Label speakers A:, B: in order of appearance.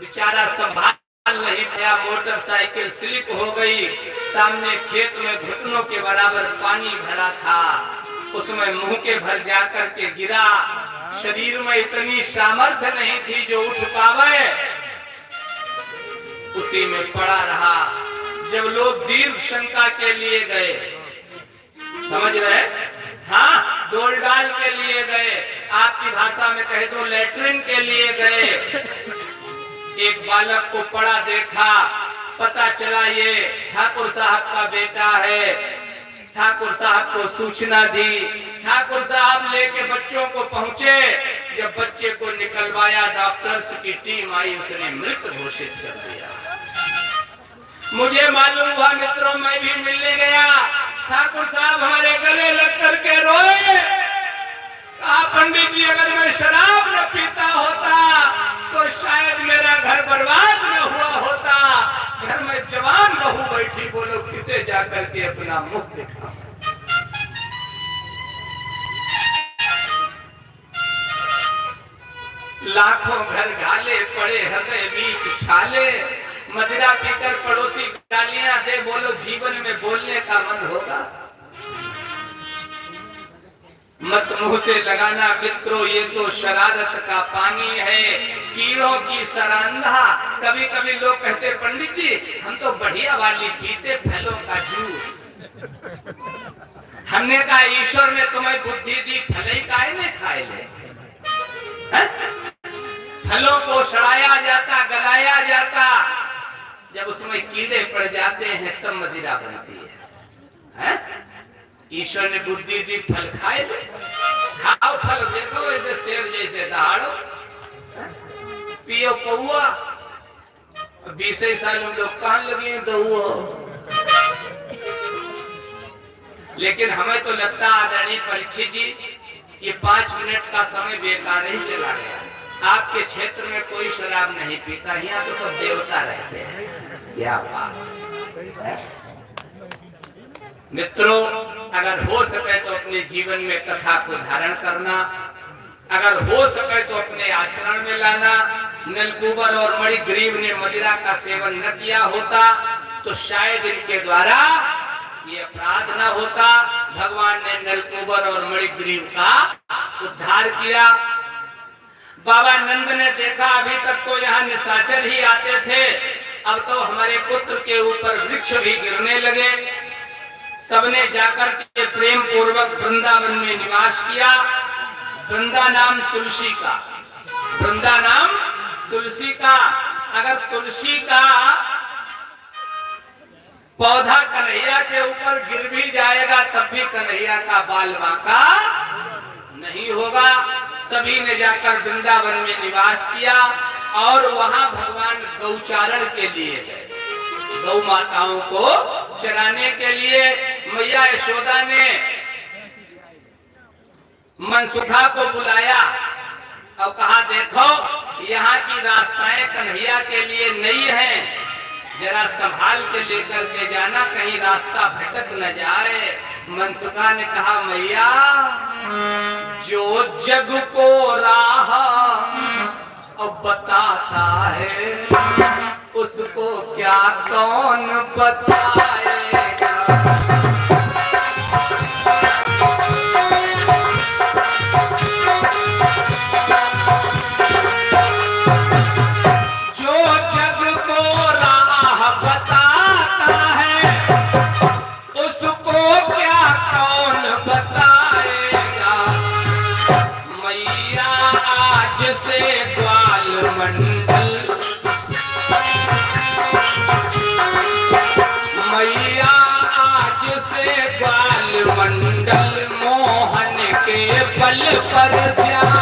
A: बेचारा संभाल नहीं पाया, मोटरसाइकिल स्लिप हो गई। सामने खेत में घुटनों के बराबर पानी भरा था, उसमें मुंह के भर जाकर के गिरा। शरीर में इतनी सामर्थ्य नहीं थी जो उठ पावे, उसी में पड़ा रहा। जब लोग दीर्घ शंका के लिए गए, समझ रहे, हाँ, डोल डाल के लिए गए, आपकी भाषा में कहे तो लेटरिन के लिए गए। एक बालक को पड़ा देखा, पता चला ये ठाकुर साहब का बेटा है। ठाकुर साहब को सूचना दी, ठाकुर साहब लेके बच्चों को पहुंचे। जब बच्चे को निकलवाया, डॉक्टर्स की टीम आई, उसने मृत घोषित कर दिया। मुझे मालूम हुआ मित्रों, मैं भी मिलने गया। ठाकुर साहब हमारे गले लग करके रोए। कहा पंडित जी, अगर मैं शराब न पीता होता तो शायद मेरा घर बर्बाद न हुआ होता। घर में जवान बहू बैठी, बोलो किसे जाकर के अपना मुख दिखा। लाखों घर घाले पड़े, हृदय बीच छाले। मदिरा पीकर पड़ोसी गालियां दे, बोलो जीवन में बोलने का मन होगा? मत मुंह से लगाना मित्रों, ये तो शरारत का पानी है, कीड़ों की सरांधा। कभी कभी लोग कहते पंडित जी हम तो बढ़िया वाली पीते, फलों का जूस। हमने कहा ईश्वर ने तुम्हें बुद्धि दी, फल ही काहे ने खाए ले? फलों को सड़ाया जाता, गलाया जाता, जब उसमें कीड़े पड़ जाते हैं तब मदिरा बनती है। ईश्वर ने बुद्धि दी, फल खाए ले, खाओ फल, देखो ऐसे शेर जैसे दहाड़ो, पियो पौआ। 20 साल लोग कान लगे दहुआ। लेकिन हमें तो लगता आदरणीय परीक्षित जी, ये 5 मिनट का समय बेकार ही चला गया। आपके क्षेत्र में कोई शराब नहीं पीता, यहाँ तो सब देवता रहते हैं। क्या बात है मित्रों, अगर हो सके तो अपने जीवन में कथा को धारण करना, अगर हो सके तो अपने आचरण में लाना। नलकूबर और मणिग्रीव ने मदिरा का सेवन न किया होता तो शायद इनके द्वारा ये अपराध न होता। भगवान ने नलकूबर और मणिग्रीव का उद्धार किया। बाबा नंद ने देखा अभी तक तो यहाँ निशाचर ही आते थे, अब तो हमारे पुत्र के ऊपर वृक्ष भी गिरने लगे। सबने जाकर के प्रेम पूर्वक वृंदावन में निवास किया। वृंदा नाम तुलसी का, वृंदा नाम तुलसी का। अगर तुलसी का पौधा कन्हैया के ऊपर गिर भी जाएगा तब भी कन्हैया का बाल बांका नहीं होगा। सभी ने जाकर वृंदावन में निवास किया और वहां भगवान गौचारण के लिए गए, गौ माताओं को चराने के लिए। मैया यशोदा ने मनसुखा को बुलाया और कहा देखो यहाँ की रास्ताएं कन्हैया के लिए नई हैं, जरा संभाल के लेकर के जाना, कहीं रास्ता भटक न जाए। मनसुखा ने कहा मैया, जो जग को राह अब बताता है उसको क्या कौन बताएगा। जो जग को राह बताता है उसको क्या कौन बताएगा। मैया आज से ग्वाल मंडल, मैया आज से ग्वाल मंडल मोहन के बल पर ध्यान